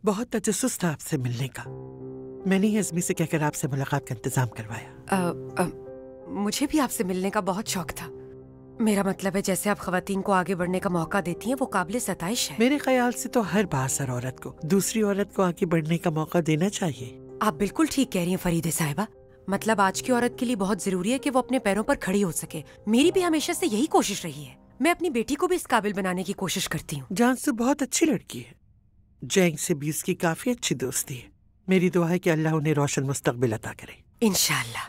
बहुत तजस्सुस था आपसे मिलने का। मैंने ही अज़मी से कहकर आपसे मुलाकात का इंतजाम करवाया। मुझे भी आपसे मिलने का बहुत शौक था। मेरा मतलब है जैसे आप खवातीन को आगे बढ़ने का मौका देती हैं वो काबिल सताइश है। मेरे ख्याल से तो हर बासर औरत को दूसरी औरत को आगे बढ़ने का मौका देना चाहिए। आप बिल्कुल ठीक कह रही हैं फरीदे साहिबा। मतलब आज की औरत के लिए बहुत जरूरी है कि वो अपने पैरों पर खड़ी हो सके। मेरी भी हमेशा से यही कोशिश रही है। मैं अपनी बेटी को भी इस काबिल बनाने की कोशिश करती हूँ। जानसू बहुत अच्छी लड़की है। जैंग से भी उसकी काफी अच्छी दोस्ती है। मेरी दुआ है कि अल्लाह उन्हें रोशन मुस्तकबिल अता करे। इंशाअल्लाह।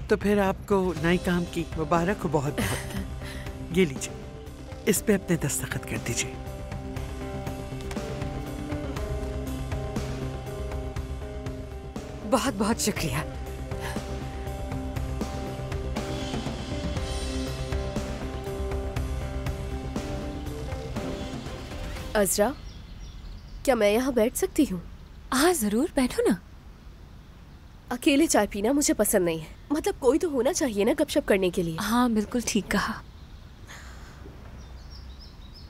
तो फिर आपको नए काम की मुबारक हो बहुत बहुत। ये लीजिए, इस पे अपने दस्तखत कर दीजिए। बहुत बहुत शुक्रिया। अज़रा, क्या मैं यहाँ बैठ सकती हूँ? हाँ जरूर, बैठो ना। अकेले चाय पीना मुझे पसंद नहीं है। मतलब कोई तो होना चाहिए ना गपशप करने के लिए। हाँ बिल्कुल ठीक कहा।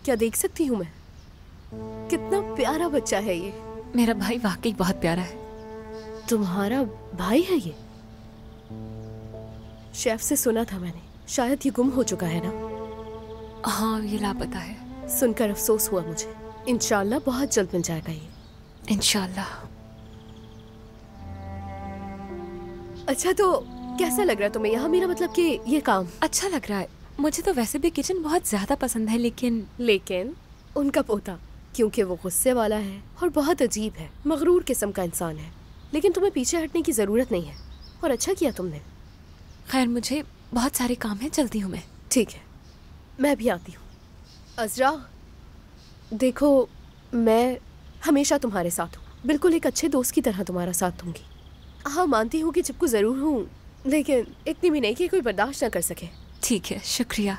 क्या देख सकती हूँ मैं? कितना प्यारा बच्चा है ये। मेरा भाई वाकई बहुत प्यारा है। तुम्हारा भाई है ये? शेफ से सुना था मैंने, शायद ये गुम हो चुका है ना? हाँ ये लापता है। सुनकर अफसोस हुआ मुझे। इंशाल्लाह बहुत जल्द मिल जाएगा ये। इंशाल्लाह। अच्छा तो कैसा लग रहा है तुम्हें यहाँ? मेरा मतलब कि ये काम अच्छा लग रहा है। मुझे तो वैसे भी किचन बहुत ज्यादा पसंद है, लेकिन उनका पोता, क्योंकि वो गुस्से वाला है और बहुत अजीब है, मगरूर किस्म का इंसान है। लेकिन तुम्हें पीछे हटने की जरूरत नहीं है और अच्छा किया तुमने। खैर मुझे बहुत सारे काम है, चलती हूँ मैं। ठीक है, मैं भी आती हूँ। अज़रा देखो, मैं हमेशा तुम्हारे साथ हूँ, बिल्कुल एक अच्छे दोस्त की तरह तुम्हारा साथ दूंगी। हाँ मानती हूँ कि चिपकू जरूर हूँ, लेकिन इतनी भी नहीं कि कोई बर्दाश्त ना कर सके। ठीक है, शुक्रिया।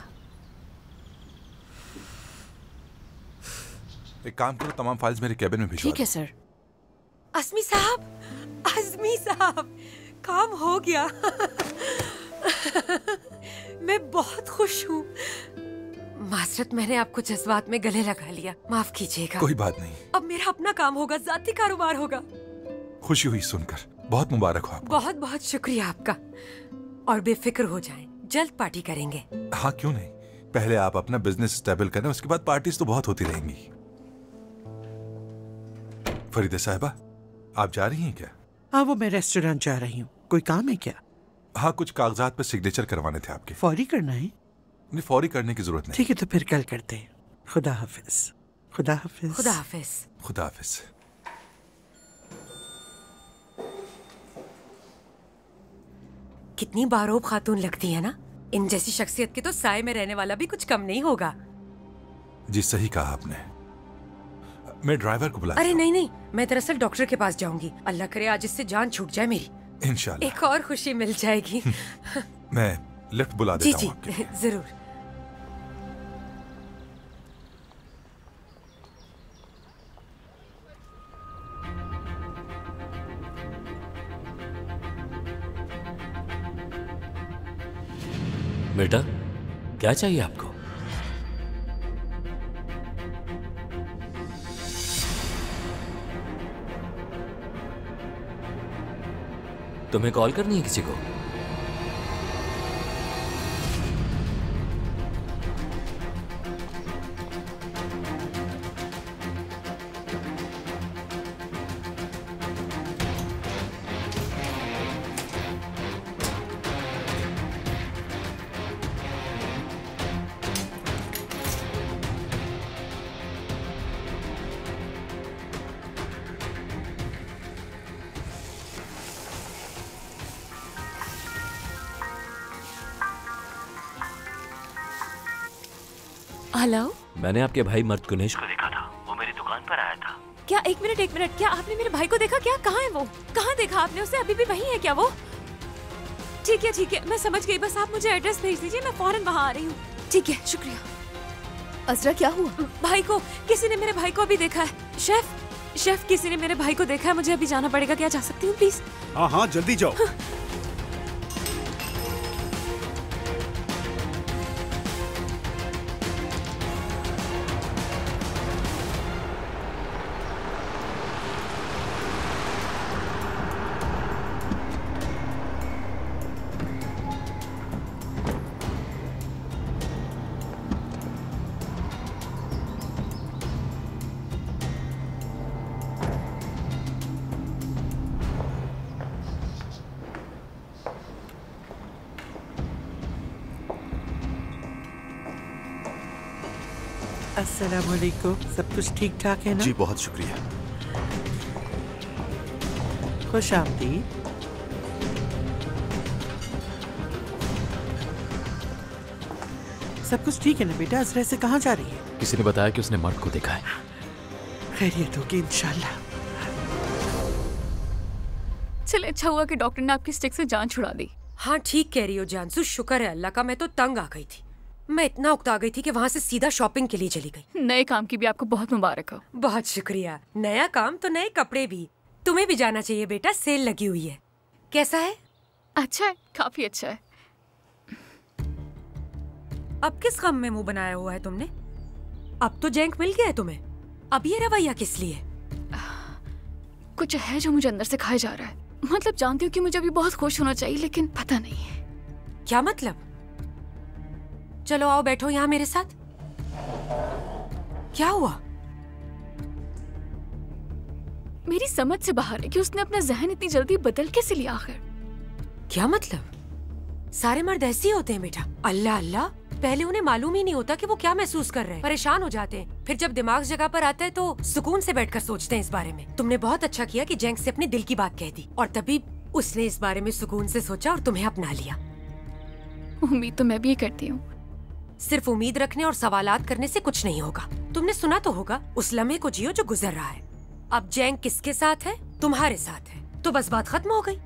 एक काम करो, तमाम फाइल्स मेरे कैबिन में भिजवा दो। ठीक है सर। अज़मी साहब, काम हो गया। मैं बहुत खुश हूँ। माजरत, मैंने आपको जज्बात में गले लगा लिया, माफ कीजिएगा। कोई बात नहीं। अब मेरा अपना काम होगा, जाती कारोबार होगा। खुशी हुई सुनकर, बहुत मुबारक हो आपको। बहुत बहुत शुक्रिया आपका। और बेफिक्र हो जाएं, जल्द पार्टी करेंगे। हाँ क्यों नहीं, पहले आप अपना बिजनेस स्टेबल करें, उसके बाद पार्टीज तो बहुत होती रहेंगी। फरीदा साहिबा, आप जा रही हैं क्या? हाँ वो मैं रेस्टोरेंट जा रही हूँ। कोई काम है क्या? हाँ कुछ कागजात पर सिग्नेचर करवाने थे आपके। फौरी करना है? नहीं, फौरी करने की जरूरत नहीं। ठीक है तो फिर कल करते हैं। खुदा हाफिज। खुदा हाफिज। खुदा हाफिज। खुदा हाफिज। कितनी बारोब खातून लगती है ना। इन जैसी शख्सियत के तो साए में रहने वाला भी कुछ कम नहीं होगा। जी सही कहा आपने। मैं ड्राइवर को बुला। अरे नहीं, मैं दरअसल डॉक्टर के पास जाऊंगी। अल्लाह करे आज इससे जान छूट जाए मेरी। इंशाल्लाह। एक और खुशी मिल जाएगी। मैं लिफ्ट बुला देता हूँ। जी जरूर। बेटा क्या चाहिए आपको? तुम्हें कॉल करनी है किसी को? हेलो, मैंने आपके भाई मर्द कुनेश को देखा था, वो मेरी दुकान पर आया था। क्या? एक मिनट, क्या आपने मेरे भाई को देखा? क्या? कहाँ है वो? कहाँ देखा आपने उसे? अभी भी वही है क्या वो? ठीक है, मैं समझ गई। बस आप मुझे एड्रेस भेज दीजिए, मैं फौरन वहाँ आ रही हूँ। ठीक है, शुक्रिया। अज़रा क्या हुआ? भाई को किसी ने, मेरे भाई को अभी देखा है। शेफ शेफ, किसी ने मेरे भाई को देखा है, मुझे अभी जाना पड़ेगा। क्या जा सकती हूँ प्लीज? हाँ हाँ जल्दी जाओ। अस्सलाम वालेकुम। सब कुछ ठीक ठाक है ना? जी बहुत शुक्रिया। खुश आमदीद। सब कुछ ठीक है ना बेटा? अजरा से कहाँ जा रही है? किसी ने बताया कि उसने मर्द को देखा है। खैरियत होगी इंशाल्लाह। चले, अच्छा हुआ कि डॉक्टर ने आपकी स्टिक से जान छुड़ा दी। हाँ ठीक कह रही हो जानसू, शुक्र है अल्लाह का। मैं तो तंग आ गई थी, मैं इतना उकता गई थी कि वहाँ से सीधा शॉपिंग के लिए चली गई। नए काम की भी आपको बहुत मुबारक हो। बहुत शुक्रिया। नया काम तो नए कपड़े भी। तुम्हें भी जाना चाहिए बेटा, सेल लगी हुई है। कैसा है? अच्छा है, काफी अच्छा है। अब किस गम में मुंह बनाया हुआ है तुमने? अब तो जैंक मिल गया है तुम्हें, अब ये रवैया किस लिए? कुछ है जो मुझे अंदर से खाया जा रहा है। मतलब जानती हूँ कि मुझे अभी बहुत खुश होना चाहिए, लेकिन पता नहीं है। क्या मतलब? चलो आओ बैठो यहाँ मेरे साथ। क्या हुआ? मेरी समझ से बाहर है कि उसने अपना जहन इतनी जल्दी बदल कैसे लिया आखिर। क्या मतलब? सारे मर्द ऐसे ही होते हैं बेटा। अल्लाह अल्लाह, पहले उन्हें मालूम ही नहीं होता कि वो क्या महसूस कर रहे हैं, परेशान हो जाते हैं। फिर जब दिमाग जगह पर आता है तो सुकून से बैठकर सोचते हैं इस बारे में। तुमने बहुत अच्छा किया कि जैंक से अपने दिल की बात कह दी, और तभी उसने इस बारे में सुकून से सोचा और तुम्हें अपना लिया। उम्मीद तो मैं भी ये करती हूँ। सिर्फ उम्मीद रखने और सवालात करने से कुछ नहीं होगा। तुमने सुना तो होगा, उस लम्हे को जियो जो गुजर रहा है। अब जैंक किसके साथ है? तुम्हारे साथ है, तो बस बात खत्म हो गई।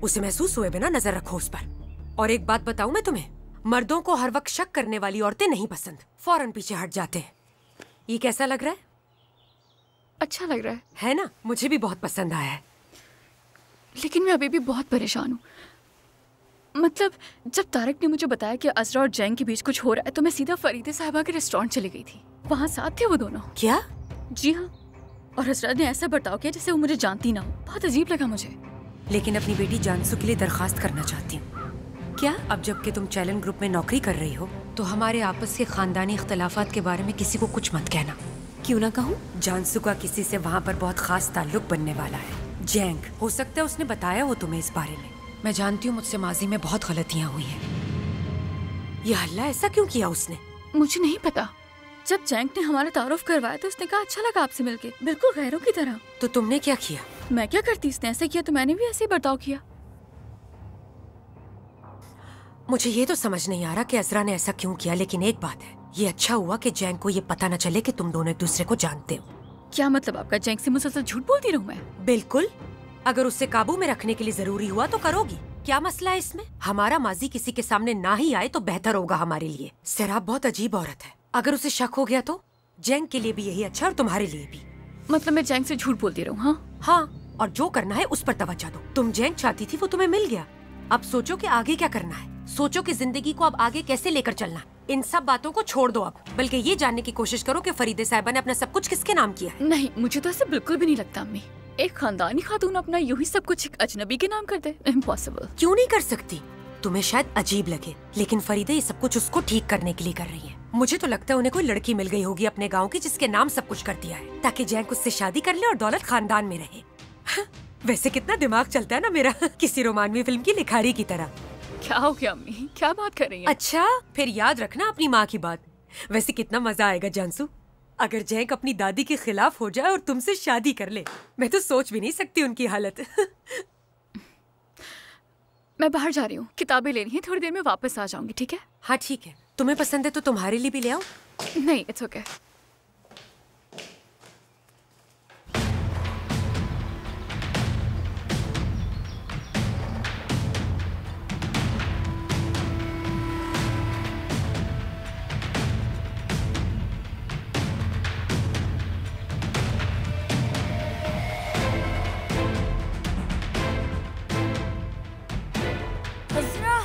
उसे महसूस हुए बिना नजर रखो उस पर। और एक बात बताऊं मैं तुम्हें, मर्दों को हर वक्त शक करने वाली औरतें नहीं पसंद, फौरन पीछे हट जाते हैं। ये कैसा लग रहा है? अच्छा लग रहा है ना? मुझे भी बहुत पसंद आया है। लेकिन मैं अभी भी बहुत परेशान हूँ। मतलब जब तारक ने मुझे बताया कि अजरा और जैंग के बीच कुछ हो रहा है, तो मैं सीधा फरीदे साहिबा के रेस्टोरेंट चली गई थी। वहाँ साथ थे वो दोनों। क्या? जी हाँ, और अजरा ने ऐसा बर्ताव किया जैसे वो मुझे जानती ना हो। बहुत अजीब लगा मुझे। लेकिन अपनी बेटी जानसू के लिए दरखास्त करना चाहती हूँ। क्या? अब जबकि तुम चैलेंज ग्रुप में नौकरी कर रही हो, तो हमारे आपस के खानदानी इख्तलाफात के बारे में किसी को कुछ मत कहना। क्यों ना कहूँ? जानसू का किसी से वहाँ पर बहुत खास ताल्लुक बनने वाला है, जैंग। हो सकता है उसने बताया हो तुम्हें इस बारे में। मैं जानती हूँ मुझसे माजी में बहुत गलतियाँ हुई हैं। या अल्लाह, ऐसा क्यों किया उसने? मुझे नहीं पता। जब जैंग ने हमारा तारुफ करवाया तो उसने कहा अच्छा लगा आपसे मिलके, बिल्कुल गैरों की तरह। तो तुमने क्या किया? मैं क्या करती, इसने ऐसे किया तो मैंने भी ऐसे ही बर्ताव किया। मुझे ये तो समझ नहीं आ रहा कि अजरा ने ऐसा क्यों किया, लेकिन एक बात है, ये अच्छा हुआ कि जैंग को ये पता न चले कि तुम दोनों एक दूसरे को जानते हो। क्या मतलब आपका? जैंग से मुसलसल झूठ बोलती रहूं मैं? बिल्कुल। अगर उससे काबू में रखने के लिए जरूरी हुआ तो करोगी। क्या मसला है इसमें? हमारा माजी किसी के सामने ना ही आए तो बेहतर होगा हमारे लिए। सैराब बहुत अजीब औरत है, अगर उसे शक हो गया तो जैंग के लिए भी यही अच्छा और तुम्हारे लिए भी। मतलब मैं जैंग से झूठ बोलती रहूं? हाँ हाँ, और जो करना है उस पर तवज्जो दो। तुम जैंग चाहती थी, वो तुम्हें मिल गया। अब सोचो कि आगे क्या करना है। सोचो कि जिंदगी को अब आगे कैसे लेकर चलना। इन सब बातों को छोड़ दो अब, बल्कि ये जानने की कोशिश करो कि फरीदे साहिबा ने अपना सब कुछ किसके नाम किया है। नहीं, मुझे तो ऐसे बिल्कुल भी नहीं लगता अम्मी। एक खानदानी खातून अपना यूं ही सब कुछ एक अजनबी के नाम कर दे, इम्पॉसिबल। क्यों नहीं कर सकती? तुम्हें शायद अजीब लगे, लेकिन फरीदे ये सब कुछ उसको ठीक करने के लिए कर रही है। मुझे तो लगता है उन्हें कोई लड़की मिल गई होगी अपने गाँव की, जिसके नाम सब कुछ कर दिया है, ताकि जैंग उससे शादी कर ले और दौलत खानदान में रहे। वैसे कितना दिमाग चलता है ना मेरा, किसी रोमानवी फिल्म की लिखारी की तरह। क्या हो गया अम्मी, क्या बात कर रही हैं? अच्छा, फिर याद रखना अपनी माँ की बात। वैसे कितना मजा आएगा जानसू, अगर जैंग अपनी दादी के खिलाफ हो जाए और तुमसे शादी कर ले। मैं तो सोच भी नहीं सकती उनकी हालत। मैं बाहर जा रही हूँ, किताबें लेनी है, थोड़ी देर में वापस आ जाऊंगी, ठीक है? हाँ ठीक है, तुम्हें पसंद है तो तुम्हारे लिए भी ले आओ। नहीं, इट्स ओके। अज़रा,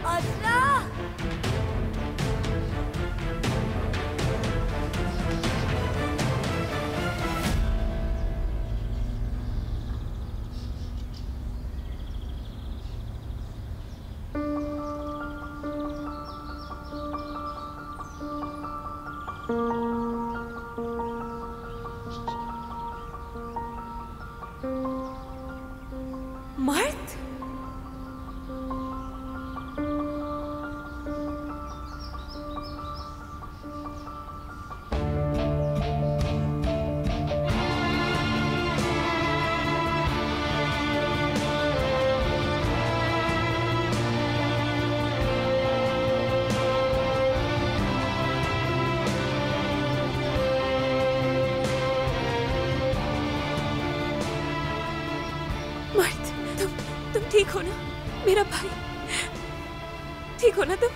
अज़रा, मर्द? तुम ठीक हो ना मेरा भाई? ठीक हो ना तुम?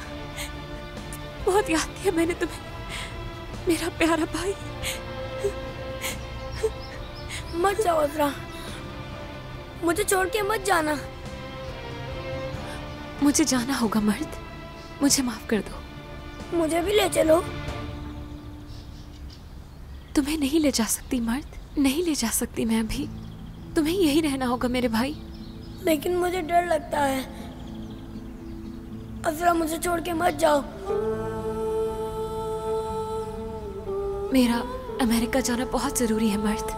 बहुत याद किया मैंने तुम्हें, मेरा प्यारा भाई। मत जाओ अज़रा, मुझे छोड़ के मत जाना। मुझे जाना होगा मर्द, मुझे माफ कर दो। मुझे भी ले चलो। तुम्हें नहीं ले जा सकती मर्द, नहीं ले जा सकती मैं अभी। तुम्हें यही रहना होगा मेरे भाई। लेकिन मुझे डर लगता है। अज़रा, मुझे छोड़ के मत जाओ। मेरा अमेरिका जाना बहुत जरूरी है मर्द।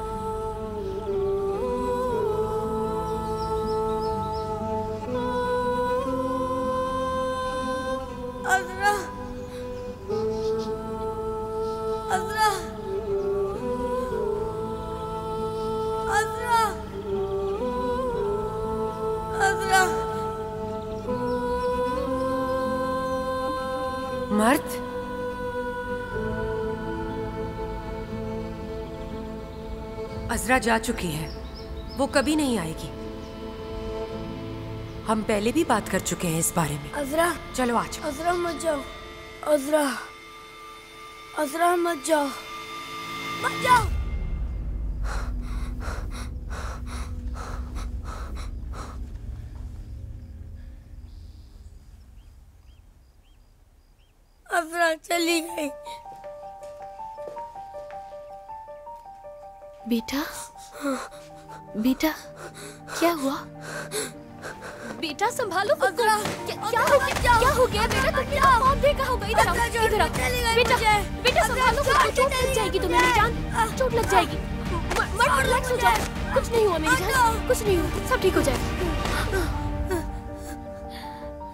अज़रा, अज़रा, अज़रा, अज़रा। मर्द, अज़रा जा चुकी है, वो कभी नहीं आएगी। हम पहले भी बात कर चुके हैं इस बारे में। अज़रा, चलो आ जाओ। अज़रा मत जाओ। अज़रा, अज़रा मत जाओ, मत जाओ। अज़रा चली गई। बेटा, बेटा, क्या हुआ? बेटा संभालो। अज़रा, क्या हो गया? क्या हो गया बेटा? तुमने मॉम देखा होगा। इधर आओ, इधर आओ। बेटा, बेटा संभालो, चोट लग जाएगी तुम्हें मेरी जान, चोट लग जाएगी। मत रिलैक्स हो जाओ, कुछ नहीं हुआ मेरी जान, कुछ नहीं हुआ, सब ठीक हो जाएगा।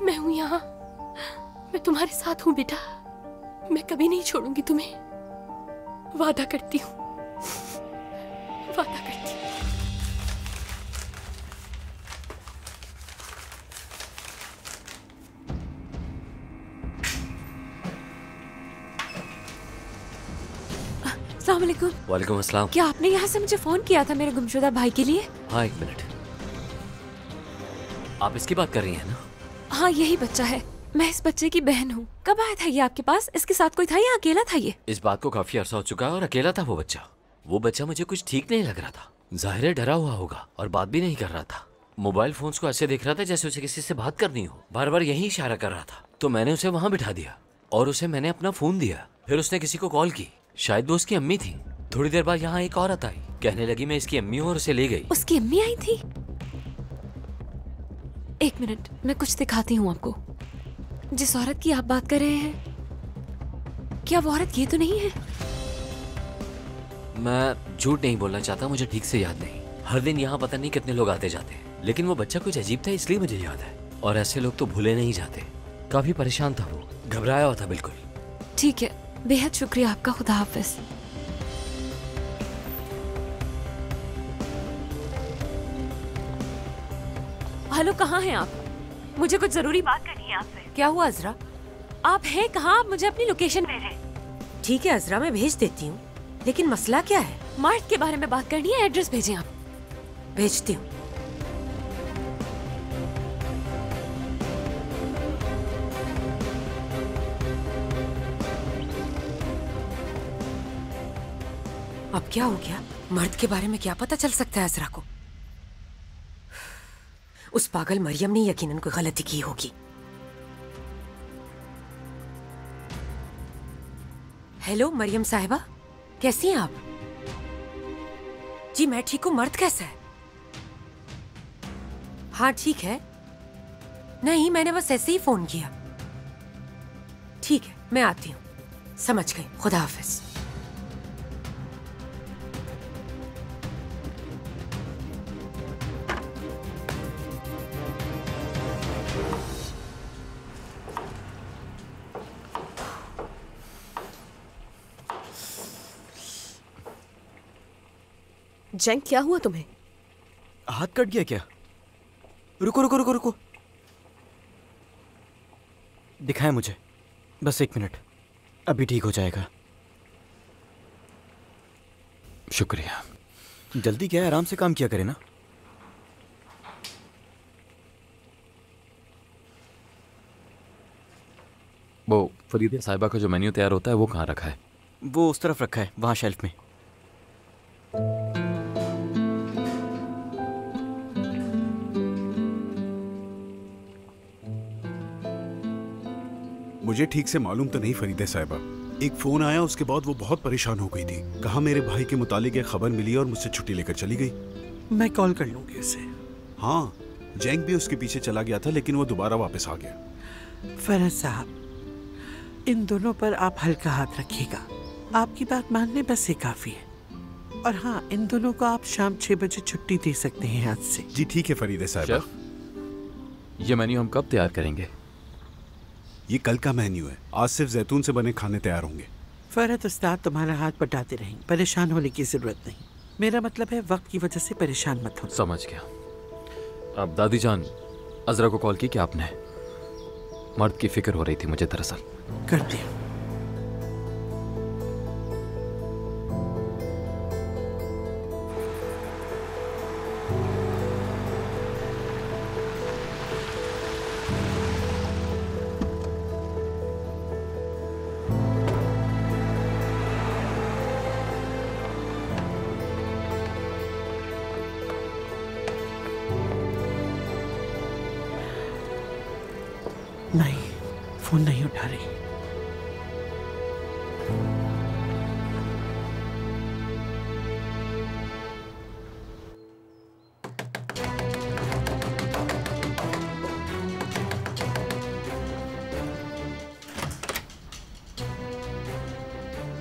मैं हूँ यहाँ, मैं तुम्हारे साथ हूँ बेटा। मैं कभी नहीं छोड़ूंगी तुम्हें, वादा करती हूँ, वादा करती हूँ। अस्सलाम वालेकुम। वालेकुम अस्सलाम। क्या आपने यहाँ से मुझे फोन किया था मेरे गुमशुदा भाई के लिए? हाँ, 1 मिनट। आप इसकी बात कर रही हैं ना? हाँ, यही बच्चा है। मैं इस बच्चे की बहन हूँ। कब आया था ये आपके पास? इसके साथ कोई था या अकेला था ये? इस बात को काफी अरसा हो चुका है और अकेला था वो बच्चा। वो बच्चा मुझे कुछ ठीक नहीं लग रहा था। जाहिर है डरा हुआ होगा और बात भी नहीं कर रहा था। मोबाइल फोन्स को ऐसे देख रहा था जैसे उसे किसी से बात करनी हो। बार बार यही इशारा कर रहा था। तो मैंने उसे वहाँ बिठा दिया और उसे मैंने अपना फोन दिया। फिर उसने किसी को कॉल की, शायद वो उसकी अम्मी थी। थोड़ी देर बाद यहाँ एक औरत आई, कहने लगी मैं इसकी अम्मी हूँ और उसे ले गई। उसकी अम्मी आई थी? 1 मिनट, मैं कुछ दिखाती हूँ आपको। जिस औरत की आप बात कर रहे हैं, क्या वो औरत ये तो नहीं है? मैं झूठ नहीं बोलना चाहता, मुझे ठीक से याद नहीं। हर दिन यहाँ पता नहीं कितने लोग आते जाते हैं, लेकिन वो बच्चा कुछ अजीब था इसलिए मुझे याद है। और ऐसे लोग तो भूले नहीं जाते। काफी परेशान था वो, घबराया हुआ था बिल्कुल। ठीक है, बेहद शुक्रिया आपका। खुदा हाफिज। हेलो, कहाँ हैं आप? मुझे कुछ जरूरी बात करनी है आपसे। क्या हुआ अज़रा? आप हैं कहाँ? आप मुझे अपनी लोकेशन भेजें। ठीक है अज़रा, मैं भेज देती हूँ, लेकिन मसला क्या है? मर्द के बारे में बात करनी है, एड्रेस भेजें आप। भेजती हूँ। अब क्या हो गया? मर्द के बारे में क्या पता चल सकता है अज़रा को? उस पागल मरियम ने यकीनन कोई गलती की होगी। हेलो मरियम साहिबा, कैसी हैं आप? जी मैं ठीक हूँ। मर्द कैसा है? हाँ ठीक है। नहीं मैंने बस ऐसे ही फोन किया। ठीक है मैं आती हूँ। समझ गई, खुदा हाफिज। जैंग क्या हुआ तुम्हें? हाथ कट गया क्या? रुको रुको रुको रुको, दिखाएं मुझे, बस 1 मिनट, अभी ठीक हो जाएगा। शुक्रिया। जल्दी क्या है, आराम से काम किया करे ना। वो फरीदा साहिबा का जो मेन्यू तैयार होता है वो कहाँ रखा है? वो उस तरफ रखा है, वहां शेल्फ में। मुझे ठीक से मालूम तो नहीं फरीदा साहिबा, एक फोन आया, उसके बाद वो बहुत परेशान हो गई थी। कहा मेरे भाई के मुतालिक एक खबर मिली और मुझसे छुट्टी लेकर चली गई। मैं कॉल कर लूंगी उसे। हाँ, जैंग भी उसके पीछे चला गया था लेकिन वो दोबारा वापस आ गया। फरहत साहब, इन दोनों पर आप हल्का हाथ रखिएगा। आपकी बात मानने बस ये काफी है। और हाँ, इन दोनों को आप शाम 6 बजे छुट्टी दे सकते हैं आज से। जी ठीक है फरीदा साहिबा। ये मेन्यू हम कब तैयार करेंगे? ये कल का मेन्यू है, आज सिर्फ जैतून से बने खाने तैयार होंगे। फरहत उस्ताद तुम्हारा हाथ बटाते रहेंगे, परेशान होने की जरूरत नहीं। मेरा मतलब है वक्त की वजह से परेशान मत हो। समझ गया। अब दादी जान, अज़रा को कॉल की क्या आपने? मर्द की फिक्र हो रही थी मुझे दरअसल। कर दिया। नहीं, फोन नहीं उठा रही।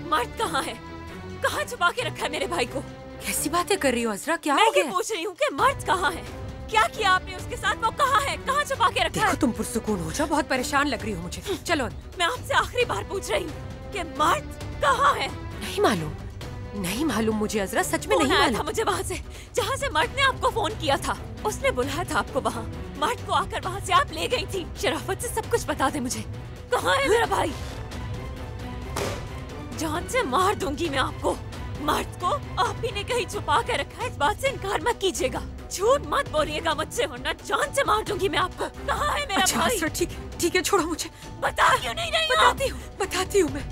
मर्द कहाँ है? कहाँ छुपा के रखा है मेरे भाई को? कैसी बातें कर रही हो अज़रा? क्या मैं हो ये गया? पूछ रही हूँ कि मर्द कहाँ है? क्या किया आपने उसके साथ? वो कहाँ है? कहाँ छुपा के रखा है? देखो तुम पुरसुकून हो जाओ, बहुत परेशान लग रही हो मुझे। चलो मैं आपसे आखिरी बार पूछ रही हूँ कि मर्द कहाँ है? नहीं मालूम, नहीं मालूम मुझे अज़रा, सच में फोन नहीं आया मालूम। था मुझे वहाँ से, जहाँ से मर्द ने आपको फोन किया था। उसने बुलाया था आपको वहाँ। मर्द को आकर वहाँ से आप ले गई थी। शराफत से सब कुछ बता दे मुझे, कहाँ है मेरा भाई? जान से मार दूंगी मैं आपको। मर्द को आप ही ने कहीं छुपा कर रखा है, इस बात से इनकार मत कीजिएगा। झूठ मत बोलिएगा मुझसे, वरना जान से मार दूंगी मैं आपको। कहाँ है मेरा अच्छा भाई? अज़रा, ठीक है, छोड़ो मुझे। बता क्यों नहीं रही? बताती हूँ मैं।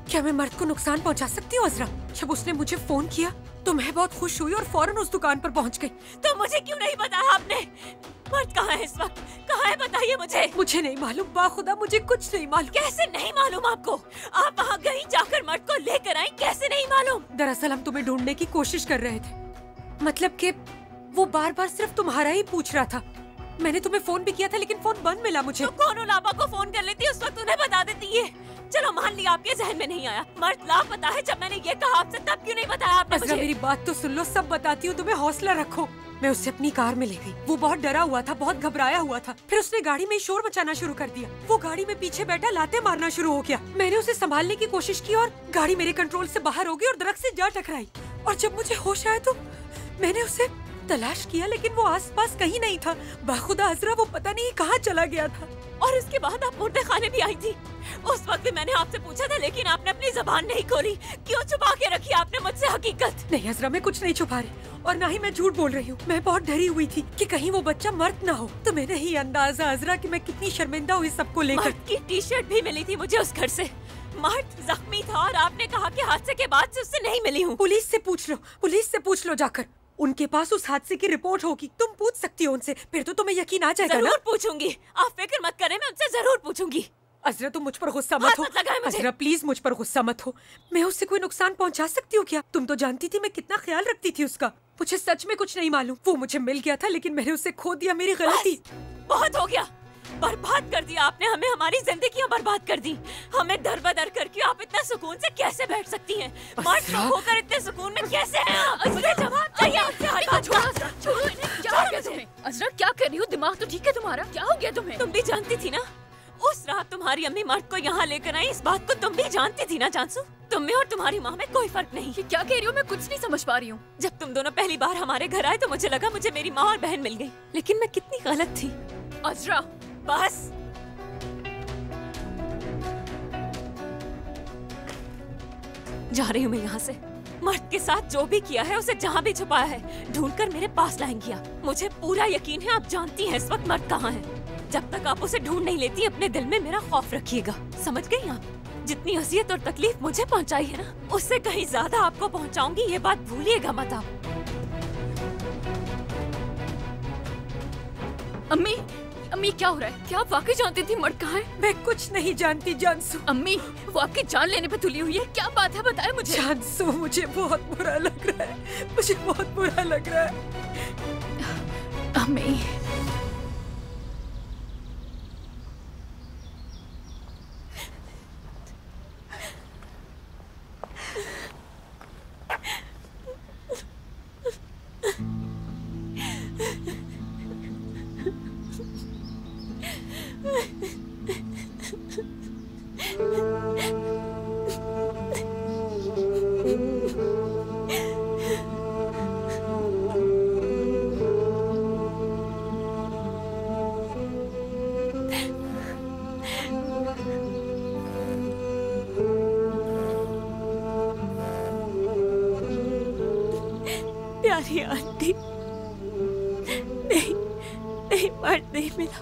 क्या मैं मर्द को नुकसान पहुँचा सकती हूँ अज़रा? जब उसने मुझे फोन किया तो मैं बहुत खुश हुई और फौरन उस दुकान पर पहुँच गई। तो मुझे क्यों नहीं बताया आपने? मर्द कहाँ है इस वक्त? कहाँ है बताइए मुझे। मुझे नहीं मालूम, बाखुदा मुझे कुछ नहीं मालूम। कैसे नहीं मालूम आपको? आप वहाँ गई, जाकर मर्द को लेकर आई, कैसे नहीं मालूम? दरअसल हम तुम्हें ढूंढने की कोशिश कर रहे थे। मतलब कि वो बार बार सिर्फ तुम्हारा ही पूछ रहा था। मैंने तुम्हें फोन भी किया था लेकिन फोन बंद मिला मुझे। तो कौन लापा को फोन कर लेती, उस वक्त उन्हें बता देती है। चलो मान लिया आपके जहन में नहीं आया। मर्द लापता है, जब मैंने ये कहा आपसे तब क्यों नहीं बताया आपने मुझे? मेरी बात तो सुन लो, सब बताती हूँ, तुम्हें हौसला रखो। मैं उसे अपनी कार में ले गई। वो बहुत डरा हुआ था, बहुत घबराया हुआ था। फिर उसने गाड़ी में शोर मचाना शुरू कर दिया। वो गाड़ी में पीछे बैठा लाते मारना शुरू हो गया। मैंने उसे संभालने की कोशिश की और गाड़ी मेरे कंट्रोल से बाहर हो गई और दरख्त से जा टकराई। और जब मुझे होश आया तो मैंने उसे तलाश किया लेकिन वो आसपास कहीं नहीं था। बाखुदा अज़रा वो पता नहीं कहाँ चला गया था। और उसके बाद आप मुर्दे खाने भी आई थी। उस वक्त भी मैंने आपसे पूछा था लेकिन आपने अपनी ज़बान नहीं खोली। क्यों छुपा के रखी आपने मुझसे हकीकत? नहीं अज़रा, मैं कुछ नहीं छुपा रही। और ना ही मैं झूठ बोल रही हूँ। मैं बहुत डरी हुई थी कि कहीं वो बच्चा मर्द ना हो। तुम्हें नहीं अंदाजा अजरा कि मैं कितनी शर्मिंदा हुई सबको लेकर। मर्द की टी शर्ट भी मिली थी मुझे उस घर से। मर्द जख्मी था और आपने कहा कि हादसे के बाद से उससे नहीं मिली हूँ। पुलिस से पूछ लो जाकर। उनके पास उस हादसे की रिपोर्ट होगी। तुम पूछ सकती हो उनसे, फिर तो तुम्हें यकीन आ जाएगा ना। जरूर पूछूंगी, आप फिक्र मत करें, मैं उनसे जरूर पूछूंगी। अजरा तुम मुझ पर गुस्सा मत हो। अजरा प्लीज मुझ पर गुस्सा मत हो। मैं उससे कोई नुकसान पहुंचा सकती हूँ क्या? तुम तो जानती थी मैं कितना ख्याल रखती थी उसका। मुझे सच में कुछ नहीं मालूम। वो मुझे मिल गया था लेकिन मैंने उसे खो दिया। मेरी गलती। बहुत हो गया, बर्बाद कर दिया आपने हमें, हमारी जिंदगियां बर्बाद कर दी। हमें दर बदर करके आप इतना सुकून से कैसे बैठ सकती हैं? मर्द को खोकर इतने सुकून में कैसे हैं? मुझे जवाब चाहिए आपसे। अजरा क्या कर रही हो? दिमाग तो ठीक है तुम्हारा? क्या हो गया तुम्हें? तुम भी जानती थी ना उस रात तुम्हारी अम्मी मर्द को यहाँ लेकर आई, इस बात को तुम भी जानती थी ना जानसू? तुम में और तुम्हारी माँ में कोई फर्क नहीं। ये क्या कह रही हो? मैं कुछ नहीं समझ पा रही हूँ। जब तुम दोनों पहली बार हमारे घर आए तो मुझे लगा मुझे मेरी माँ और बहन मिल गई, लेकिन मैं कितनी गलत थी। अजरा बस जा रही हूँ मैं यहाँ से। मर्द के साथ जो भी किया है उसे जहाँ भी छुपाया है ढूंढकर मेरे पास लाएंगी आप। मुझे पूरा यकीन है आप जानती हैं इस वक्त मर्द कहाँ है। जब तक आप उसे ढूंढ नहीं लेती अपने दिल में मेरा खौफ रखिएगा, समझ गई आप? जितनी अजियत और तकलीफ मुझे पहुँचाई है ना उससे कहीं ज्यादा आपको पहुँचाऊंगी, ये बात भूलिएगा मत आप। अम्मी, अम्मी क्या हो रहा है? क्या आप वाकई जानती थी मर्द कहाँ है? मैं कुछ नहीं जानती जानसू। अम्मी वो आपकी जान लेने पे तुली हुई है, क्या बात है बताए मुझे। जानसू मुझे बहुत बुरा लग रहा है, मुझे बहुत बुरा लग रहा है। अम्मी प्यारी आंटी, नहीं मर्द नहीं मिला,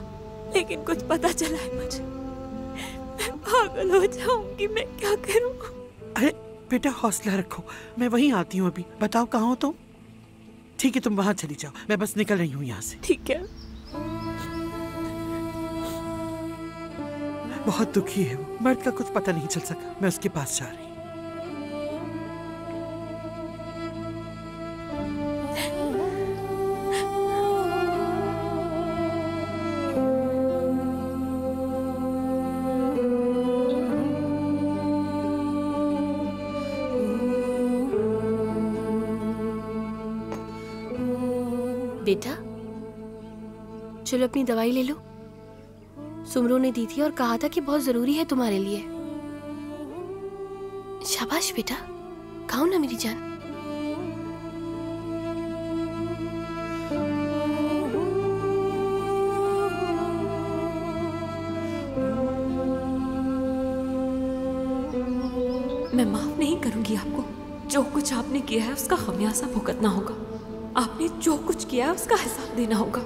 लेकिन कुछ पता चला है मुझे। मैं पागल हो जाऊंगी, मैं क्या करूं? अरे बेटा हौसला रखो, मैं वहीं आती हूँ अभी। बताओ कहाँ हो तुम? ठीक है तुम वहाँ चली जाओ, मैं बस निकल रही हूँ यहाँ से। ठीक है। बहुत दुखी है वो, मर्द का कुछ पता नहीं चल सका। मैं उसके पास जा रही हूँ। बेटा चलो अपनी दवाई ले लो। सुमरो ने दी थी और कहा था कि बहुत जरूरी है तुम्हारे लिए। शाबाश बेटा, खाओ ना मेरी जान। मैं माफ नहीं करूंगी आपको। जो कुछ आपने किया है उसका खमियाजा भुगतना होगा। आपने जो कुछ किया है उसका हिसाब देना होगा।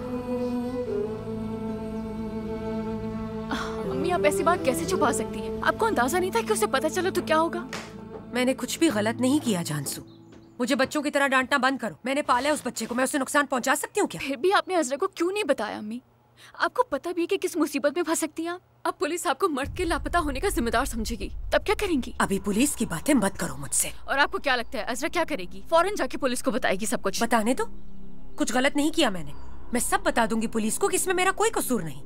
अम्मी आप ऐसी बात कैसे छुपा सकती हैं? आपको अंदाजा नहीं था कि उसे पता चलो तो क्या होगा? मैंने कुछ भी गलत नहीं किया जानसू। मुझे बच्चों की तरह डांटना बंद करो। मैंने पाला है उस बच्चे को, मैं उसे नुकसान पहुंचा सकती हूँ क्या? फिर भी आपने अजरा को क्यों नहीं बताया अम्मी? आपको पता भी है कि किस मुसीबत में फंस सकती हैं। अब पुलिस आपको मर्द के लापता होने का जिम्मेदार समझेगी, तब क्या करेंगी? अभी पुलिस की बातें मत करो मुझसे। और आपको क्या लगता है अजरा क्या करेगी? फौरन जाके पुलिस को बताएगी सब कुछ। बताने दो, कुछ गलत नहीं किया मैंने। मैं सब बता दूंगी पुलिस को कि इसमें मेरा कोई कसूर नहीं।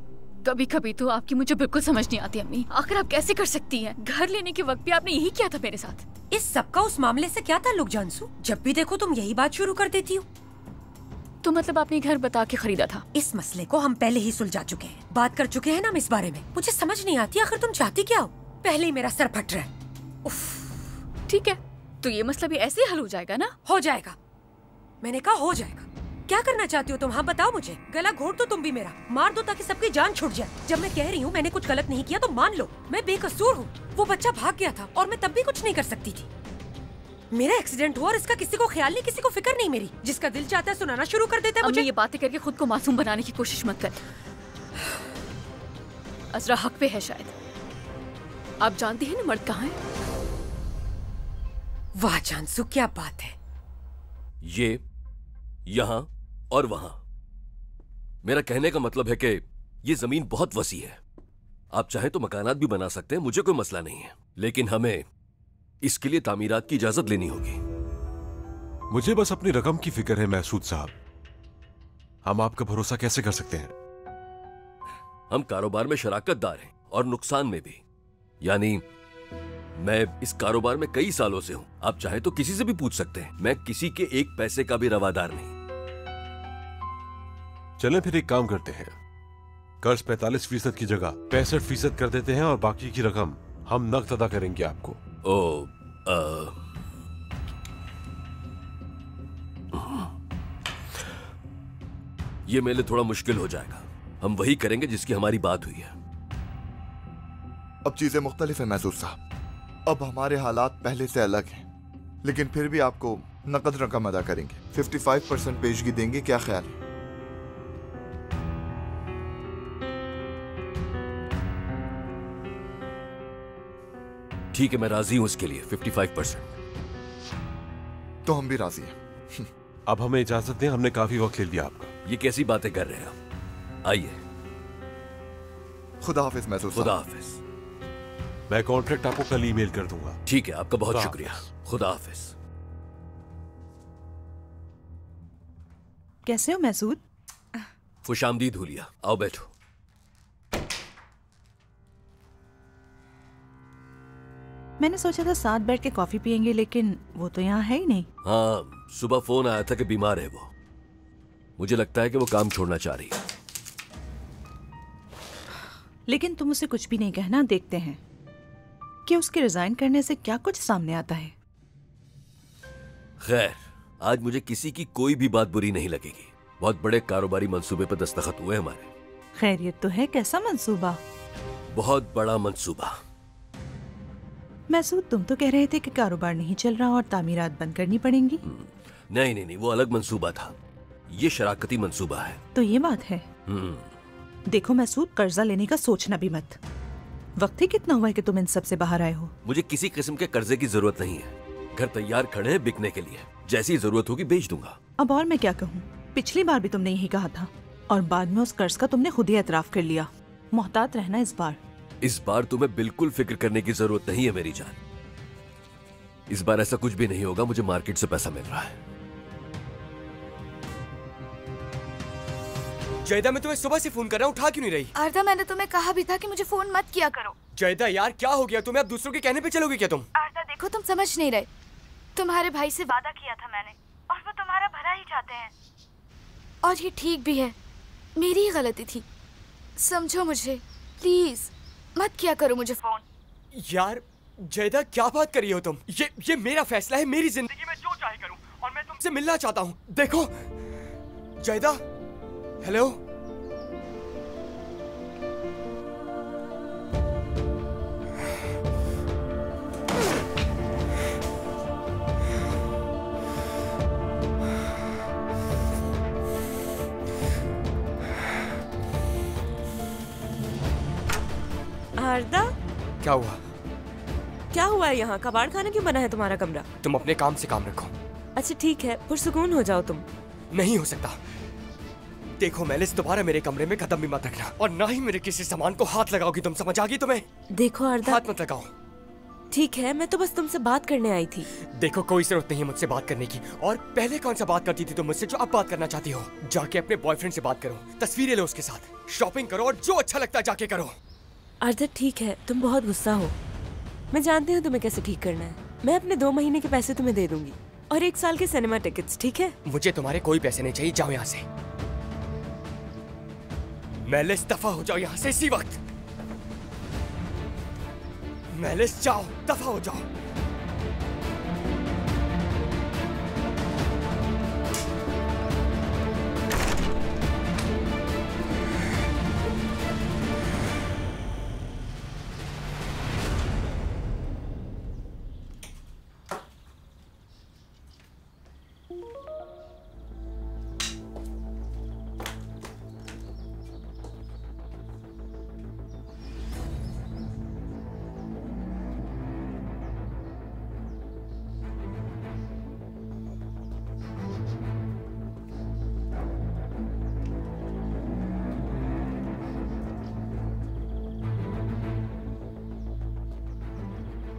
कभी कभी तो आपकी मुझे बिल्कुल समझ नहीं आती अम्मी। आखिर आप कैसे कर सकती हैं? घर लेने के वक्त भी आपने यही किया था मेरे साथ। इस सब का उस मामले से क्या ताल्लुक जानसू? जब भी देखो तुम यही बात शुरू कर देती हो। तो मतलब आपने घर बता के खरीदा था? इस मसले को हम पहले ही सुलझा चुके हैं, बात कर चुके हैं ना हम इस बारे में। मुझे समझ नहीं आती आखिर तुम चाहती क्या हो? पहले ही मेरा सर फट रहा है। उफ। ठीक है, तो ये मसला भी ऐसे ही हल हो जाएगा ना? हो जाएगा, मैंने कहा हो जाएगा। क्या करना चाहती हो तुम? हाँ बताओ मुझे। गला घोट दो तुम भी मेरा, मार दो ताकि सबकी जान छूट जाए। जब मैं कह रही हूँ मैंने कुछ गलत नहीं किया तो मान लो, मैं बेकसूर हूँ। वो बच्चा भाग गया था और मैं तब भी कुछ नहीं कर सकती थी। मेरा एक्सीडेंट हुआ और इसका किसी को ख्याल नहीं, किसी को फिक्र नहीं मेरी। जिसका दिल चाहता है सुनाना शुरू कर देता है मुझे। ये बातें करके खुद को मासूम बनाने की कोशिश मत कर। अजरा हक पे है शायद। आप जानती हैं ना मर्द कहाँ है? वाह जानसू, क्या बात है। ये, यहाँ और वहां। मेरा कहने का मतलब है कि ये जमीन बहुत वसी है। आप चाहें तो मकानात भी बना सकते हैं, मुझे कोई मसला नहीं है, लेकिन हमें इसके लिए तामीरात की इजाजत लेनी होगी। मुझे बस अपनी रकम की फिक्र है महसूद साहब। हम आपका भरोसा कैसे कर सकते हैं? हम कारोबार में शराकतदार हैं और नुकसान में भी। यानी मैं इस कारोबार में कई सालों से हूं। आप चाहें तो किसी से भी पूछ सकते हैं। मैं किसी के एक पैसे का भी रवादार नहीं। चलें फिर एक काम करते हैं, कर्ज 45% की जगह 65% कर देते हैं और बाकी की रकम हम नकद अदा करेंगे आपको। ये मेरे लिए थोड़ा मुश्किल हो जाएगा। हम वही करेंगे जिसकी हमारी बात हुई है। अब चीजें मुख्तलिफ है महसूद साहब। अब हमारे हालात पहले से अलग हैं, लेकिन फिर भी आपको नकद रकम अदा करेंगे। 55% पेशगी देंगे, क्या ख्याल है? ठीक है, मैं राजी हूं इसके लिए। 55%। तो हम भी राजी हैं। अब हमें इजाजत दें, हमने काफी वक्त ले लिया आपका। ये कैसी बातें कर रहे हैं आप? आइए। खुदा हाफिज महसूद साहब। खुदा हाफिज। मैं कॉन्ट्रैक्ट आपको कल ईमेल कर दूंगा। ठीक है, आपका बहुत शुक्रिया। खुदा हाफिज। कैसे हो महसूद? खुशामदीद हुलिया, आओ बैठो। मैंने सोचा था साथ बैठ के कॉफी पियेंगे, लेकिन वो तो यहाँ है ही नहीं। हाँ, सुबह फोन आया था कि बीमार है वो। मुझे लगता है कि वो काम छोड़ना चाह रही है। लेकिन तुम उसे कुछ भी नहीं कहना, देखते हैं कि उसके रिजाइन करने से क्या कुछ सामने आता है। खैर, आज मुझे किसी की कोई भी बात बुरी नहीं लगेगी। बहुत बड़े कारोबारी मंसूबे पर दस्तखत हुए हमारे। खैरियत तो है? कैसा मंसूबा? बहुत बड़ा मंसूबा। महसूद, तुम तो कह रहे थे कि कारोबार नहीं चल रहा और तामीरात बंद करनी पड़ेंगी। नहीं नहीं नहीं, वो अलग मंसूबा था। ये शराकती मंसूबा है। तो ये बात है। देखो महसूद, कर्जा लेने का सोचना भी मत। वक्त ही कितना हुआ है कि तुम इन सब से बाहर आए हो। मुझे किसी किस्म के कर्जे की जरूरत नहीं है। घर तैयार खड़े हैं बिकने के लिए। जैसी जरूरत होगी बेच दूंगा। अब और मैं क्या कहूँ? पिछली बार भी तुमने यही कहा था और बाद में उस कर्ज का तुमने खुद ही एतराफ कर लिया। मोहतात रहना इस बार। इस बार तुम्हें बिल्कुल फिक्र करने की जरूरत नहीं है मेरी जान। इस बार ऐसा कुछ भी नहीं होगा। मुझे मार्केट से पैसा मिल रहा है। जयदा, मैं तुम्हें सुबह से फोन कर रहा हूँ, उठा क्यों नहीं रही? आरदा, मैंने तुम्हें कहा भी था कि मुझे फोन मत किया करो। जयदा यार, क्या हो गया तुम्हें? अब दूसरों के कहने पे चलोगे क्या तुम? आरदा देखो, तुम समझ नहीं रहे। तुम्हारे भाई से वादा किया था मैंने, और वो तुम्हारा भला ही चाहते हैं। और ये ठीक भी है, मेरी ही गलती थी। समझो मुझे प्लीज। मत किया करो मुझे फोन। यार जयदा, क्या बात कर रही हो तुम? ये मेरा फैसला है। मेरी जिंदगी में जो चाहे करूं, और मैं तुमसे मिलना चाहता हूं। देखो जयदा। हेलो। आरदा, क्या हुआ? क्या हुआ है यहाँ? कबाड़ खाने क्यों बना है तुम्हारा कमरा? तुम अपने काम से काम रखो। अच्छा ठीक है, पुरसुकून हो जाओ तुम। नहीं हो सकता। देखो मेलिस, दोबारा मेरे कमरे में कदम भी मत रखना, और ना ही मेरे किसी सामान को हाथ लगाओगी तुम। समझ आ गई तुम्हें? देखो आरदा, हाथ मत लगाओ। ठीक है, मैं तो बस तुमसे बात करने आई थी। देखो कोई जरूरत नहीं है मुझसे बात करने की। और पहले कौन सा बात करती थी तुम मुझसे जो अब बात करना चाहती हो? जाके अपने बॉयफ्रेंड से बात करो, तस्वीरें लो उसके साथ, शॉपिंग करो, और जो अच्छा लगता है जाके करो। आरदा ठीक है, तुम बहुत गुस्सा हो। मैं जानती हूँ तुम्हें कैसे ठीक करना है। मैं अपने 2 महीने के पैसे तुम्हें दे दूंगी, और 1 साल के सिनेमा टिकट्स, ठीक है? मुझे तुम्हारे कोई पैसे नहीं चाहिए, जाओ यहाँ से। मेलिस, दफा हो जाओ यहाँ से इसी वक्त। मेलिस, जाओ, दफा हो जाओ।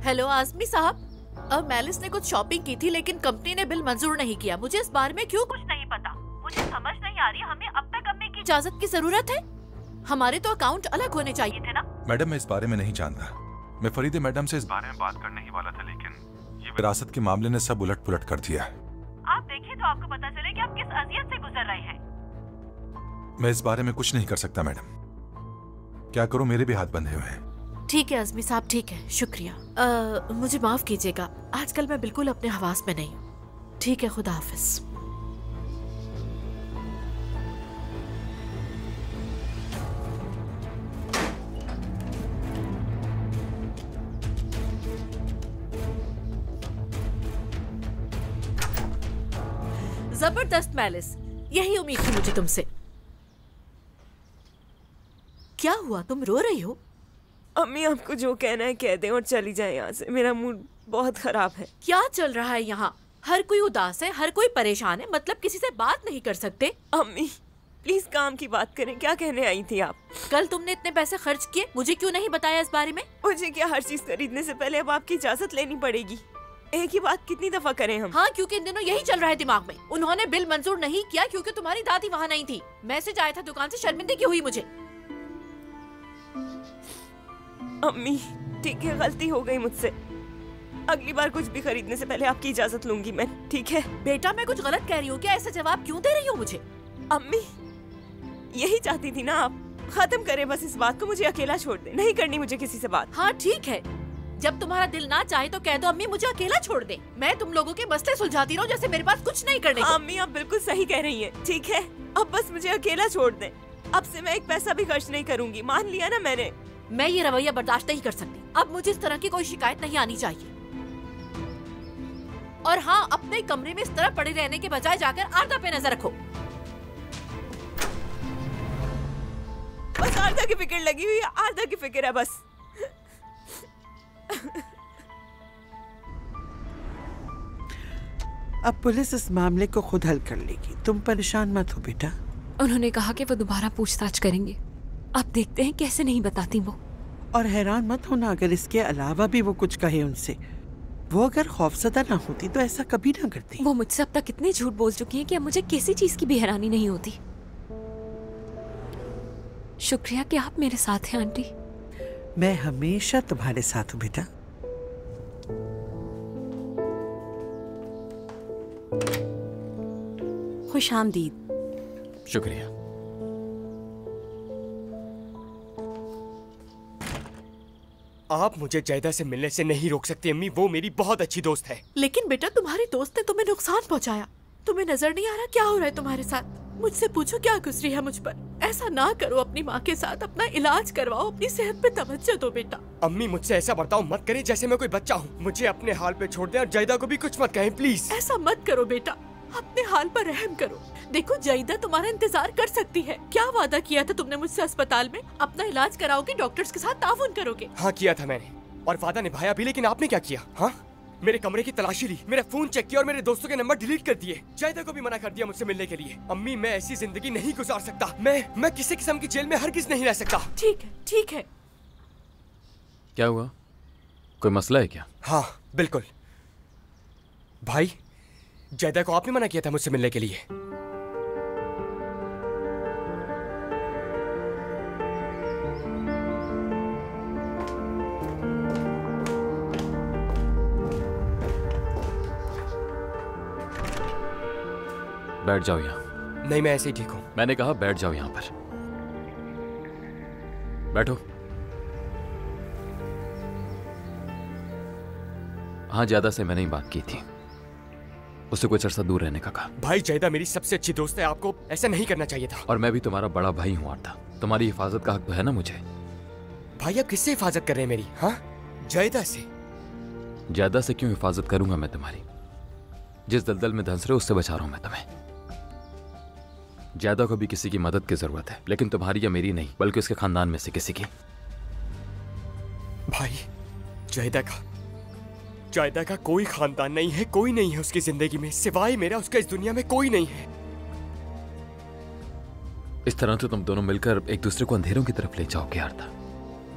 हेलो आजमी साहब, अब मैलिस ने कुछ शॉपिंग की थी लेकिन कंपनी ने बिल मंजूर नहीं किया। मुझे इस बारे में क्यों कुछ नहीं पता। मुझे समझ नहीं आ रही हमें अब तक अम्मी की इजाजत की जरूरत है। हमारे तो अकाउंट अलग होने चाहिए थे ना। मैडम मैं इस बारे में नहीं जानता। मैं फरीदे मैडम से इस बारे में बात करने ही वाला था, लेकिन ये विरासत के मामले ने सब उलट पुलट कर दिया। आप देखिए तो आपको पता चले कि आप किस अजियत से गुजर रहे हैं। मैं इस बारे में कुछ नहीं कर सकता मैडम। क्या करूं, मेरे भी हाथ बंधे हुए हैं। ठीक है आजमी साहब, ठीक है, शुक्रिया। मुझे माफ कीजिएगा, आजकल मैं बिल्कुल अपने हवास में नहीं हूँ। ठीक है, खुदा हाफिज। जबरदस्त मैलिस, यही उम्मीद थी मुझे तुमसे। क्या हुआ, तुम रो रही हो? अम्मी आपको जो कहना है कह दें और चली जाए यहाँ से। मेरा मूड बहुत खराब है। क्या चल रहा है यहाँ? हर कोई उदास है, हर कोई परेशान है, मतलब किसी से बात नहीं कर सकते। अम्मी प्लीज काम की बात करें। क्या कहने आई थी आप? कल तुमने इतने पैसे खर्च किए, मुझे क्यों नहीं बताया इस बारे में? मुझे क्या हर चीज खरीदने से पहले अब आपकी इजाजत लेनी पड़ेगी? एक ही बात कितनी दफा करें हम? हाँ, क्योंकि इन दिनों यही चल रहा है दिमाग में। उन्होंने बिल मंजूर नहीं किया क्योंकि तुम्हारी दादी वहाँ नहीं थी। मैसेज आया था दुकान से, शर्मिंदगी हुई मुझे। अम्मी ठीक है, गलती हो गई मुझसे। अगली बार कुछ भी खरीदने से पहले आपकी इजाजत लूंगी मैं, ठीक है? बेटा मैं कुछ गलत कह रही हूँ क्या? ऐसा जवाब क्यों दे रही हो मुझे? अम्मी यही चाहती थी ना आप। खत्म करें बस इस बात को, मुझे अकेला छोड़ दे। नहीं करनी मुझे किसी से बात। हाँ ठीक है, जब तुम्हारा दिल ना चाहे तो कह दो अम्मी मुझे अकेला छोड़ दे। मैं तुम लोगों के मसले सुलझाती रहूं जैसे मेरे पास कुछ नहीं करने को। अम्मी आप बिल्कुल सही कह रही हैं, ठीक है? अब बस मुझे अकेला छोड़ दें। अब से मैं एक पैसा भी खर्च नहीं करूंगी, मान लिया ना मैंने। मैं ये रवैया बर्दाश्त नहीं कर सकती। अब मुझे इस तरह की कोई शिकायत नहीं आनी चाहिए। और हाँ, अपने कमरे में इस तरह पड़े रहने के बजाय जाकर आरदा पे नजर रखो। बस आरदा की फिक्र लगी हुई है, आरदा की फिक्र है बस। अब पुलिस इस मामले को खुद हल कर लेगी, तुम परेशान मत हो बेटा। उन्होंने कहा कि वो दोबारा पूछताछ करेंगे। अब देखते हैं कैसे नहीं बताती वो। और हैरान मत होना अगर इसके अलावा भी वो कुछ कहे उनसे। वो अगर खौफजदा ना होती तो ऐसा कभी ना करती। वो मुझसे अब तक इतने झूठ बोल चुकी हैं कि अब मुझे किसी चीज की भी हैरानी नहीं होती। शुक्रिया कि आप मेरे साथ हैं आंटी। मैं हमेशा तुम्हारे साथ हूँ बेटा। खुशामदीद। शुक्रिया। आप मुझे जैदा से मिलने से नहीं रोक सकती अम्मी, वो मेरी बहुत अच्छी दोस्त है। लेकिन बेटा तुम्हारी दोस्त ने तुम्हें नुकसान पहुंचाया। तुम्हें नजर नहीं आ रहा क्या हो रहा है तुम्हारे साथ? मुझसे पूछो क्या गुजरी है मुझ पर। ऐसा ना करो, अपनी माँ के साथ अपना इलाज करवाओ, अपनी सेहत पे तवज्जो दो बेटा। अम्मी मुझसे ऐसा बर्ताव मत करें जैसे मैं कोई बच्चा हूँ। मुझे अपने हाल पे छोड़ दें और जैदा को भी कुछ मत कहें प्लीज। ऐसा मत करो बेटा, अपने हाल पर रहम करो। देखो जैदा तुम्हारा इंतजार कर सकती है। क्या वादा किया था तुमने मुझसे अस्पताल में? अपना इलाज कराओगे, डॉक्टर्स के साथ ताउन करोगे। हाँ किया था मैंने, और वादा निभाया भी, लेकिन आपने क्या किया? हाँ, मेरे कमरे की तलाशी ली, मेरा फोन चेक किया और मेरे दोस्तों के नंबर डिलीट कर दिए। जैदा को भी मना कर दिया मुझसे मिलने के लिए। अम्मी मैं ऐसी जिंदगी नहीं गुजार सकता। मैं किसी किस्म की जेल में हरगिज नहीं रह सकता। ठीक है, ठीक है। क्या हुआ, कोई मसला है क्या? हाँ बिल्कुल भाई, जैदा को आपने मना किया था मुझसे मिलने के लिए। बैठ जाओ यहाँ। नहीं मैं ऐसे ही ठीक हूँ। मैंने कहा बैठ जाओ यहाँ पर। बैठो। हाँ, ज्यादा से मैंने ही बात की थी, उससे कुछ अर्सा दूर रहने का कहा। भाई जैदा मेरी सबसे अच्छी दोस्त है, आपको ऐसा नहीं करना चाहिए था। और मैं भी तुम्हारा बड़ा भाई हूँ आर्ता, तुम्हारी हिफाजत का हक तो है ना मुझे। भाई आप किससे हिफाजत कर रहे हैं मेरी? हाँ, जैदा से। ज्यादा से क्यों हिफाजत करूंगा मैं तुम्हारी? जिस दलदल में धंस रहे हो उससे बचा रहा हूं मैं तुम्हें। ज्यादा को भी किसी की मदद की जरूरत है, लेकिन तुम्हारी या मेरी नहीं, बल्कि उसके खानदान में से किसी की। भाई जैदा का कोई खानदान नहीं है, कोई नहीं है उसकी जिंदगी में, सिवाय मेरा उसका इस दुनिया में कोई नहीं है। इस तरह तो तुम दोनों मिलकर एक दूसरे को अंधेरों की तरफ ले जाओगे आर्ता।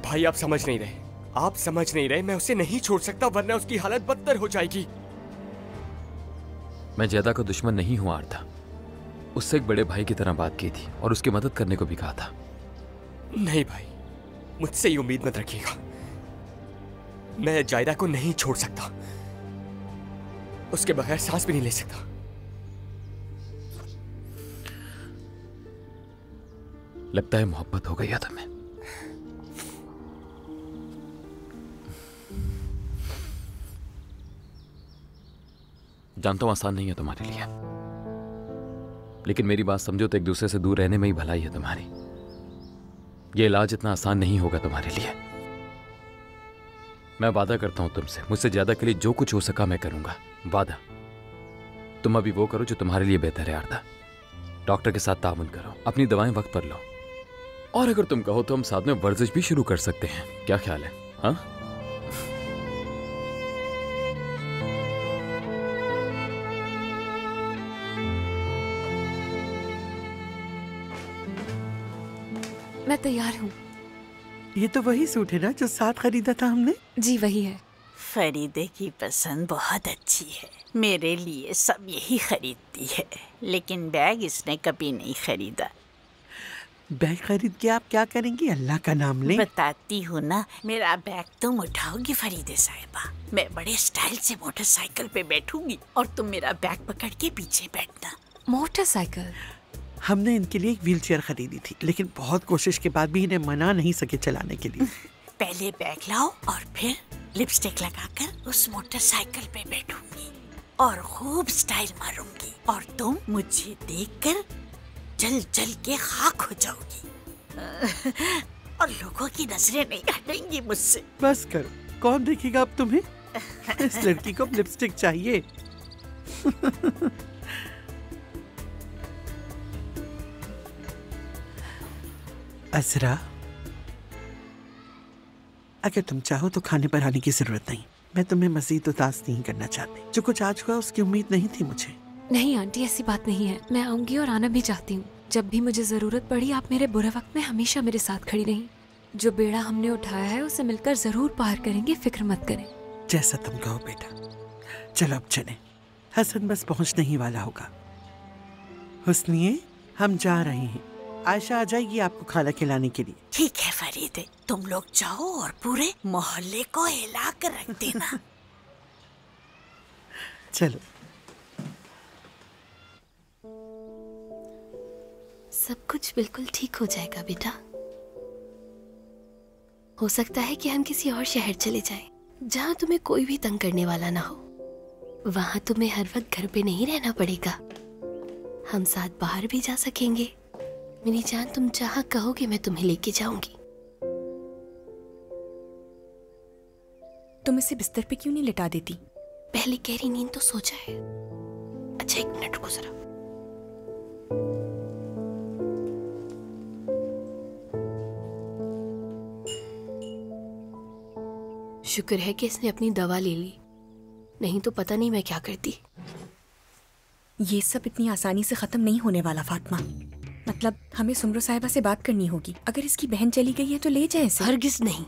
भाई आप समझ नहीं रहे, आप समझ नहीं रहे, मैं उसे नहीं छोड़ सकता वरना उसकी हालत बदतर हो जाएगी। मैं जैदा का दुश्मन नहीं हूं आर्था। उससे एक बड़े भाई की तरह बात की थी और उसकी मदद करने को भी कहा था। नहीं भाई, मुझसे ही उम्मीद मत रखिएगा। मैं जायदा को नहीं छोड़ सकता, उसके बगैर सांस भी नहीं ले सकता। लगता है मोहब्बत हो गई है तुम्हें। जानता हूं आसान नहीं है तुम्हारे लिए, लेकिन मेरी बात समझो तो एक दूसरे से दूर रहने में ही भलाई है तुम्हारी। ये इलाज इतना आसान नहीं होगा तुम्हारे लिए। मैं वादा करता हूं तुमसे, मुझसे ज्यादा के लिए जो कुछ हो सका मैं करूंगा, वादा। तुम अभी वो करो जो तुम्हारे लिए बेहतर है आर्था। डॉक्टर के साथ ताउन करो, अपनी दवाएं वक्त पर लो, और अगर तुम कहो तो हम साथ में वर्जिश भी शुरू कर सकते हैं। क्या ख्याल है? हाँ? मैं तैयार हूँ। ये तो वही सूट है ना जो साथ खरीदा था हमने? जी वही है। फरीदे की पसंद बहुत अच्छी है, मेरे लिए सब यही खरीदती है, लेकिन बैग इसने कभी नहीं खरीदा। बैग खरीद के आप क्या करेंगी? अल्लाह का नाम लें। बताती हूँ ना, मेरा बैग तुम उठाओगी फरीदे साहिबा, मैं बड़े स्टाइल से मोटरसाइकिल पे बैठूंगी और तुम मेरा बैग पकड़ के पीछे बैठना। मोटरसाइकिल? हमने इनके लिए एक व्हीलचेयर खरीदी थी, लेकिन बहुत कोशिश के बाद भी इन्हें मना नहीं सके चलाने के लिए। पहले बैग लाओ और फिर लिपस्टिक लगाकर उस मोटरसाइकिल पे बैठूंगी और खूब स्टाइल मारूंगी और तुम मुझे देखकर जल जल के खाक हो जाओगी और लोगों की नजरें नहीं हटेंगी मुझसे। बस करो, कौन देखेगा अब तुम्हें? इस लड़की को लिपस्टिक चाहिए। अज़रा, अगर तुम चाहो तो खाने पर आने की जरूरत नहीं। मैं तुम्हें मजीद उदास नहीं करना चाहती। जो कुछ आज हुआ उसकी उम्मीद नहीं थी मुझे। नहीं आंटी, ऐसी बात नहीं है। मैं आऊंगी और आना भी चाहती हूँ। जब भी मुझे जरूरत पड़ी आप मेरे बुरे वक्त में हमेशा मेरे साथ खड़ी रही। जो बेड़ा हमने उठाया है उसे मिलकर जरूर पार करेंगे, फिक्र मत करें। जैसा तुम कहो बेटा। चलो अब चलें, हसन बस पहुंचने ही वाला होगा। हुस्निए, हम जा रहे हैं। आयशा आ जाएगी आपको खाना खिलाने के लिए। ठीक है फरीदे, तुम लोग जाओ और पूरे मोहल्ले को हिला कर रख देना। चलो। सब कुछ बिल्कुल ठीक हो जाएगा बेटा। हो सकता है कि हम किसी और शहर चले जाएं, जहां तुम्हें कोई भी तंग करने वाला ना हो। वहां तुम्हें हर वक्त घर पे नहीं रहना पड़ेगा। हम साथ बाहर भी जा सकेंगे। मेरी जान, तुम जहां कहोगे मैं तुम्हें लेके जाऊंगी। तुम इसे बिस्तर पे क्यों नहीं लिटा देती? पहले गहरी नींद तो सो जाए। अच्छा, एक मिनट रुको जरा। शुक्र है कि इसने अपनी दवा ले ली, नहीं तो पता नहीं मैं क्या करती। ये सब इतनी आसानी से खत्म नहीं होने वाला फातिमा। मतलब हमें सुमरो साहिबा से बात करनी होगी। अगर इसकी बहन चली गई है तो ले जाए इसे। हरगिज नहीं,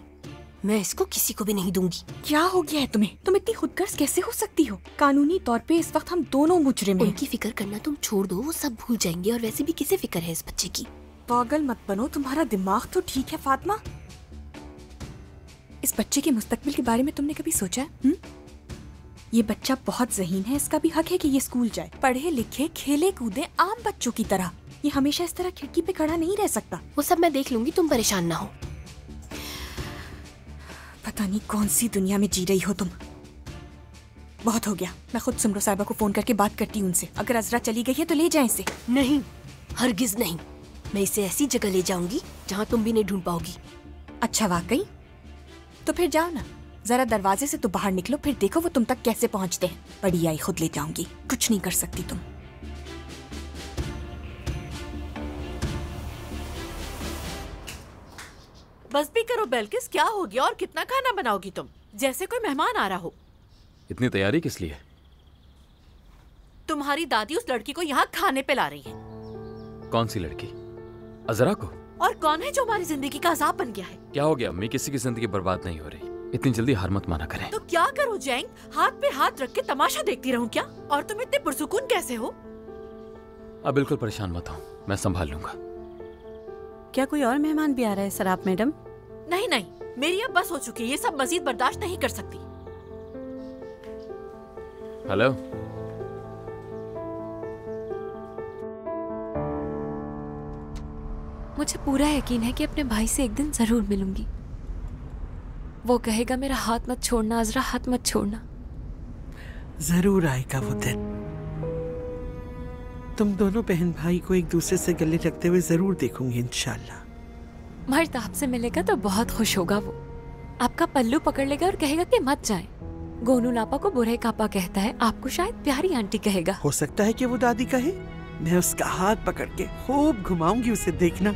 मैं इसको किसी को भी नहीं दूंगी। क्या हो गया है तुम्हें? तुम इतनी खुदगर्ज कैसे हो सकती हो? कानूनी तौर पे इस वक्त हम दोनों मुजरिम हैं। उनकी फिक्र करना तुम छोड़ दो, वो सब भूल जाएंगे। और वैसे भी किसे फिक्र है इस बच्चे की? पागल मत बनो, तुम्हारा दिमाग तो ठीक है फातिमा। इस बच्चे के मुस्तकबिल के बारे में तुमने कभी सोचा है? ये बच्चा बहुत ज़हीन है, इसका भी हक है कि ये स्कूल जाए, पढ़े लिखे, खेले कूदे आम बच्चों की तरह। ये हमेशा इस तरह खिड़की पे खड़ा नहीं रह सकता। वो सब मैं देख लूंगी, तुम परेशान ना हो। पता नहीं कौन सी दुनिया में जी रही हो तुम। बहुत हो गया, मैं खुद सुमरो साहिबा को फोन करके बात करती हूँ उनसे। अगर अजरा चली गई है तो ले जाए इसे। नहीं, हरगिज नहीं। मैं इसे ऐसी जगह ले जाऊंगी जहाँ तुम भी नहीं ढूंढ पाओगी। अच्छा वाकई? तो फिर जाओ ना, जरा दरवाजे से तो बाहर निकलो, फिर देखो वो तुम तक कैसे पहुँचते हैं। बड़ी आई खुद ले जाऊंगी, कुछ नहीं कर सकती तुम। बस भी करो बेल्किस, क्या हो गया? और कितना खाना बनाओगी तुम? जैसे कोई मेहमान आ रहा हो। इतनी तैयारी किस लिए? तुम्हारी दादी उस लड़की को यहाँ खाने पे ला रही है। कौन सी लड़की? अजरा को? और कौन है जो हमारी जिंदगी का अजाब बन गया है? क्या हो गया अम्मी? किसी की जिंदगी बर्बाद नहीं हो रही। इतनी जल्दी हार मत माना करें। तो क्या करूं जैंग? हाथ पे हाथ रख के तमाशा देखती रहूं क्या? और तुम इतने पुरसुकून कैसे हो? अब बिल्कुल परेशान मत हो, मैं संभाल लूंगा। क्या कोई और मेहमान भी आ रहा है सराफ मैडम? नहीं नहीं, मेरी अब बस हो चुकी है, ये सब मजीद बर्दाश्त नहीं कर सकती। हेलो, मुझे पूरा यकीन है कि अपने भाई से एक दिन जरूर मिलूंगी। वो कहेगा मेरा हाथ मत छोड़ना अजरा, हाथ मत छोड़ना। जरूर आएगा वो दिन। तुम दोनों बहन भाई को एक दूसरे से गले लगते हुए जरूर देखूंगी इंशाल्लाह। मर्द आपसे मिलेगा तो बहुत खुश होगा। वो आपका पल्लू पकड़ लेगा और कहेगा कि मत जाए। गोनू नापा को बुरे कापा कहता है, आपको शायद प्यारी आंटी कहेगा। हो सकता है कि वो दादी कहे। मैं उसका हाथ पकड़ के खूब घुमाऊंगी, उसे देखना।